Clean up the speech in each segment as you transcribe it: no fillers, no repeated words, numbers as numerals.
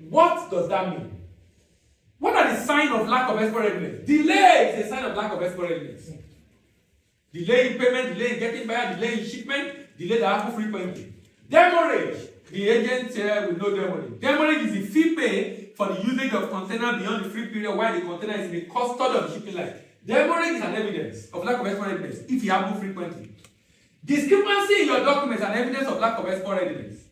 What does that mean? What are the signs of lack of export readiness? Delay is a sign of lack of export readiness. Delay in payment, delay in getting buyer, delay in shipment, delay that happen frequently. Demurrage. The agent will know demurrage. Demurrage is the fee pay for the usage of container beyond the free period while the container is in the custody of the shipping line. Demurrage is an evidence of lack of export readiness if it happens frequently. Discrepancy in your documents and evidence of lack of export readiness.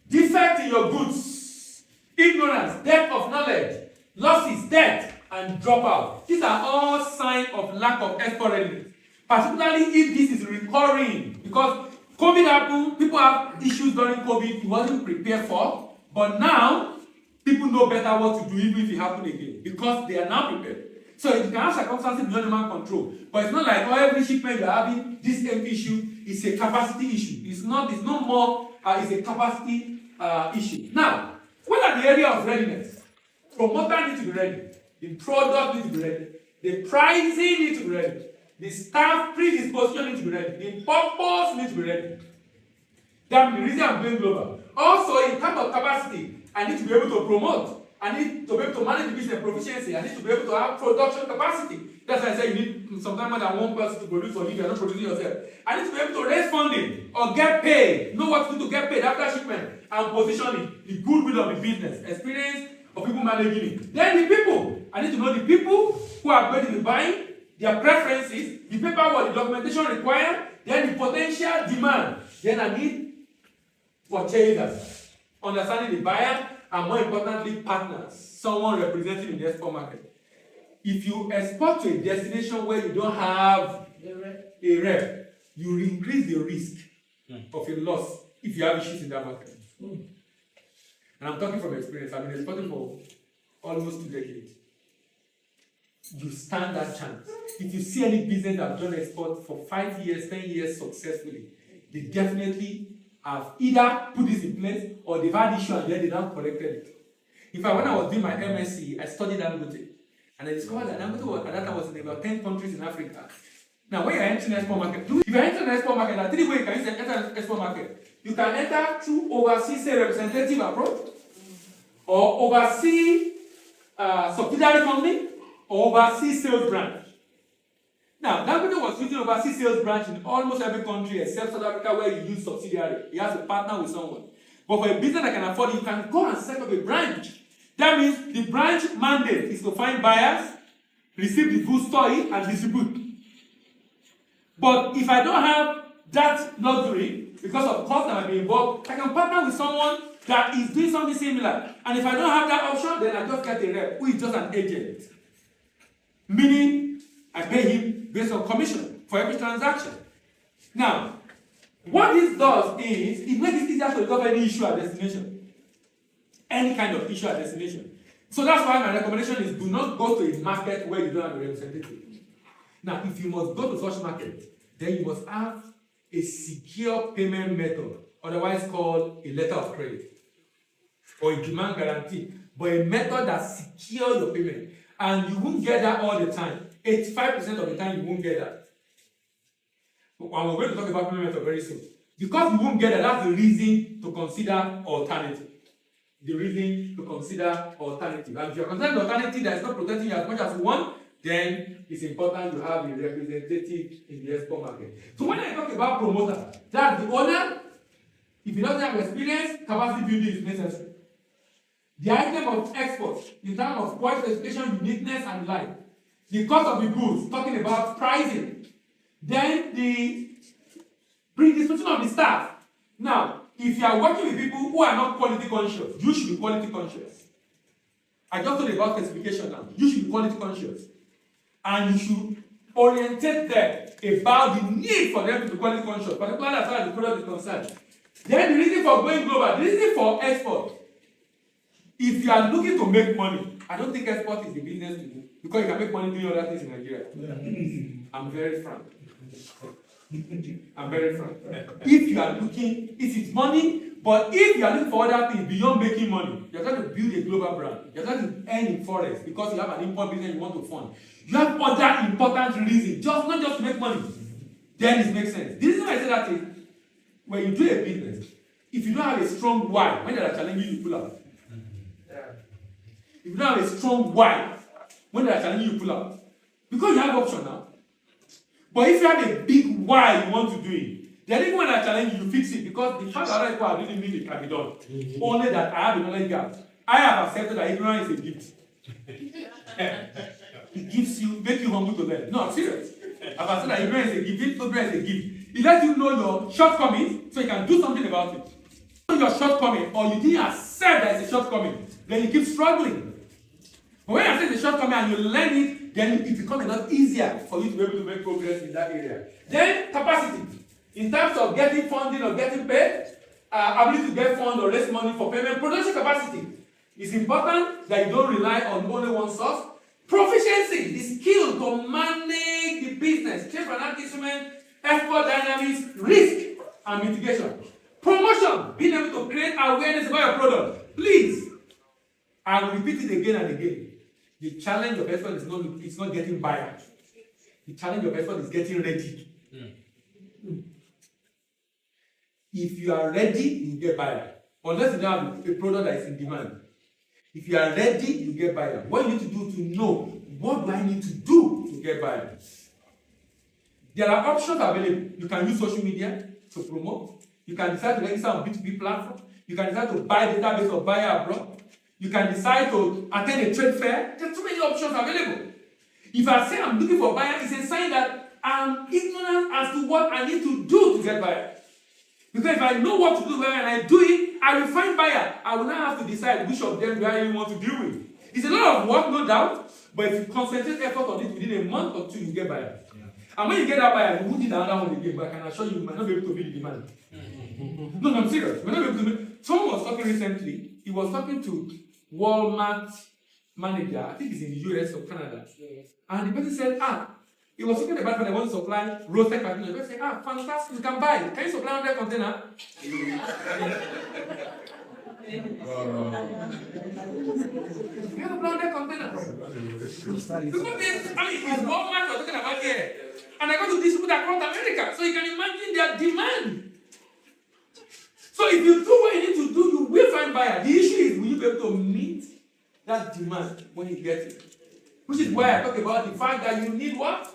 Defect in your goods. Ignorance, dearth of knowledge, losses, debt, and dropout. These are all signs of lack of export readiness. Particularly if this is recurring, because COVID happened, people have issues during COVID you wasn't prepared for, but now people know better what to do even if it happens again, because they are now prepared. So you can have circumstances beyond human control, but it's not like every shipment you're having this same issue is a capacity issue. It's no more, it's a capacity issue. Now, what are the areas of readiness? Promoter needs to be ready. The product needs to be ready. The pricing needs to be ready. The staff predisposition needs to be ready. The purpose needs to be ready. That's the reason I'm going global. Also, in terms of capacity, I need to be able to promote. I need to be able to manage the business proficiency. I need to be able to have production capacity. That's why I say you need sometimes more than one person to produce for you. You're not producing yourself. I need to be able to raise funding or get paid. Know what to do to get paid after shipment and positioning the goodwill of the business, experience of people managing it. Then the people. I need to know the people who are going to be buying, their preferences, the paperwork, the documentation required, then the potential demand. Then I need purchasers, understanding the buyer, and more importantly, partners, someone representing in the export market. If you export to a destination where you don't have a rep, you will increase the risk of a loss if you have issues in that market. And I'm talking from experience. I've been exporting for almost 2 decades. You stand that chance. If you see any business that have done export for 5 years, 10 years successfully, they definitely have either put this in place or they've had issue and then they now corrected it. In fact, when I was doing my MSc, I studied Dangote. And I discovered that Dangote at that time was in about 10 countries in Africa. Now, when you're entering the export market, if you're entering the export market, there are 3 ways you can enter the export market. You can enter through overseas representative approach, or overseas subsidiary company, or overseas sales branch. Now, Dangote was using overseas sales branch in almost every country except South Africa where you use subsidiary. He has to partner with someone. But for a business that can afford it, you can go and set up a branch. That means the branch mandate is to find buyers, receive the goods, store it, and distribute. But if I don't have that luxury, because of cost that might be involved, I can partner with someone that is doing something similar. And if I don't have that option, then I just get a rep who is just an agent. Meaning, I pay him based on commission for every transaction. Now, what this does is, it makes it easier to resolve any issue at destination. Any kind of issue at destination. So that's why my recommendation is do not go to a market where you don't have a representative. Now, if you must go to such market, then you must have a secure payment method, otherwise called a letter of credit or a demand guarantee, but a method that secures your payment. And you won't get that all the time. 85% of the time, you won't get that. And we're going to talk about payment method very soon. Because you won't get that, that's the reason to consider alternative. The reason to consider alternative. And if you're considering alternative that is not protecting you as much as you want, then it's important to have a representative in the export market. So when I talk about promoter, that's the owner. If he doesn't have experience, capacity building is necessary. The item of export, in terms of quality specification, uniqueness, and life. The cost of the goods, talking about pricing. Then the predisposition of the staff. Now, if you are working with people who are not quality conscious, you should be quality conscious. I just told you about specification now. You should be quality conscious. And you should orientate them about the need for them to be quality conscious, particularly as far as the product is concerned. Then the reason for going global, the reason for export. If you are looking to make money, I don't think export is the business to do, because you can make money doing other things in Nigeria. I'm very frank. I'm very frank. If you are looking, it is money, but if you are looking for other things beyond making money, you're trying to build a global brand, you're trying to earn in forex because you have an import business you want to fund. You have other important reasons, not just to make money. Then it makes sense. The reason why I say that is, when you do a business, if you don't have a strong why, when there are challenges, you pull out. If you don't have a strong why, when they are challenging you, pull out. Because you have option now. But if you have a big why you want to do it, then even when they are challenging you, you fix it. Because the fact that other people are doing it can be done. Only that I have a knowledge gap. I have accepted that ignorance is a gift. It gives you, make you humble to learn. No, I'm serious. I've accepted that ignorance is a gift, ignorance is a gift. It lets you know your shortcomings so you can do something about it. Your shortcoming, or you didn't accept that it's a shortcoming, then you keep struggling. But when you accept the shortcoming and you learn it, then it becomes a lot easier for you to be able to make progress in that area. Then capacity, in terms of getting funding or getting paid, ability to get funds or raise money for payment. Production capacity is important that you don't rely on only one source. Proficiency, the skill to manage the business, change financial instrument, export dynamics, risk and mitigation. Promotion, being able to create awareness about your product. Please, I will repeat it again and again. The challenge of effort is not getting buyer. The challenge of effort is getting ready. If you are ready, you get buyer. Unless you don't have a product that is in demand. If you are ready, you get buyer. What you need to do to know, what do I need to do to get buyer? There are options available. You can use social media to promote. You can decide to register on B2B platform. You can decide to buy database or buyer abroad. You can decide to attend a trade fair. There are too many options available. If I say I'm looking for buyer, it's a sign that I'm ignorant as to what I need to do to get buyer. Because if I know what to do and I do it, I will find buyer. I will now have to decide which of them do I really want to deal with. It's a lot of work, no doubt, but if you concentrate effort on it within a month or two, you get buyer. Yeah. And when you get that buyer, you won't need another one again, but I can assure you, you might not be able to meet the demand. No, I'm serious. We're not able to meet. Someone was talking recently, he was talking to Walmart manager, I think he's in the US or Canada. Yes. And the person said, he was talking about when they want to supply roasted cartoon. The person said, fantastic, you can buy. Can you supply 100 container? You can supply 100 containers. Because it's Walmart we're talking about here. And I got to distribute across America. So you can imagine their demand. So if you do what you need to do, you will find buyer. The issue is, will you be able to meet that demand when you get it? Which is why I talk about the fact that you need what?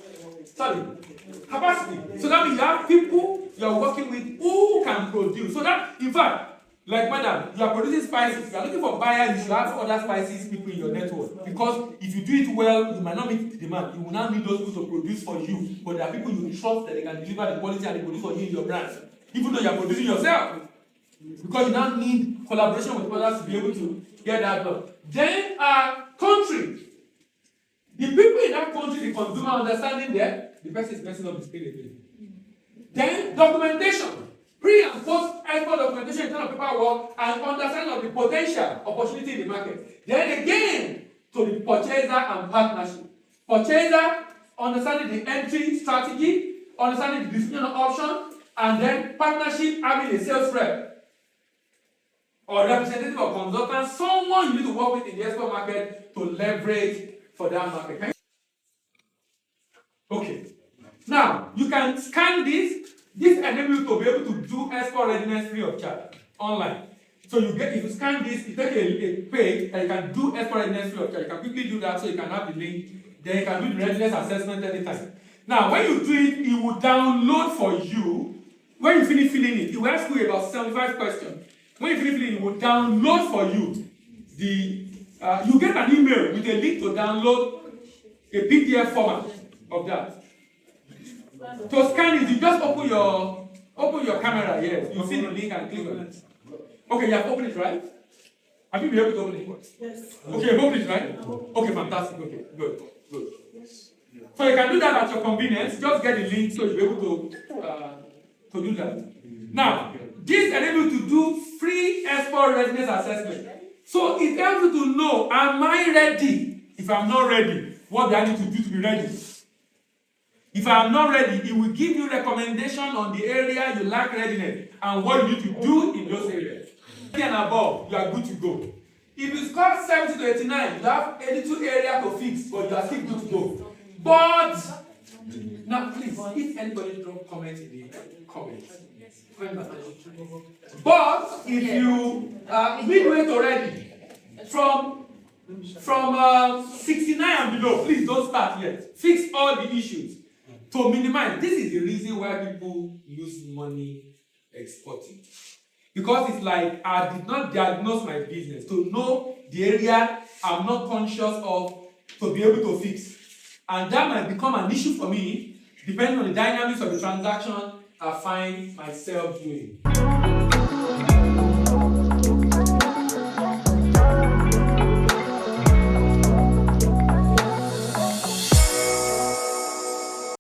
Capacity. So that means you have people you are working with who can produce. So that, in fact, like madam, you are producing spices. You are looking for buyers, you should have other spices people in your network. Because if you do it well, you might not meet the demand. You will now need those people to produce for you. But there are people you trust that they can deliver the quality and they produce for you in your brand. Even though you are producing yourself. Because you now need collaboration with others to be able to get that done. Then, country. The people in that country, the consumer understanding there, the person is messing up the scale again. Then, documentation. Pre and post export documentation in terms of paperwork and understanding of the potential opportunity in the market. Then again, to the purchaser and partnership. Purchaser, understanding the entry strategy, understanding the distribution option, and then partnership, having a sales rep or representative or consultant, someone you need to work with in the export market to leverage for that market. Okay. Now, you can scan this. This enables you to be able to do export readiness free of charge online. So you get, if you scan this, you take a page and you can do export readiness free of charge. You can quickly do that so you can have the link. Then you can do the readiness assessment anytime. Now, when you do it, it will download for you. When you finish filling it will ask you about 75 questions. When you finish filling it will download for you you get an email with a link to download a PDF format of that. To scan it, you just open your camera, yes. You see the link and click on it. Okay, you have opened it, right? Have you been able to open it? Yes. Okay, you've opened it, right? Okay, fantastic. Okay, good. So you can do that at your convenience. Just get the link so you'll be able to do that. Now, this enables you to do free export readiness assessment. So it helps you to know, am I ready? If I'm not ready, what do I need to do to be ready? If I am not ready, it will give you recommendation on the area you lack readiness and what you need to do in those areas. And above, you are good to go. If you score 70 to 89, you have 82 areas to fix, but you are still good to go. But now, please, if anybody drop comment in the comments. But if you midway to ready, From 69 and below, please don't start yet. Fix all the issues to minimize. This is the reason why people lose money exporting. Because it's like I did not diagnose my business to know the area I'm not conscious of to be able to fix. And that might become an issue for me depending on the dynamics of the transaction I find myself doing.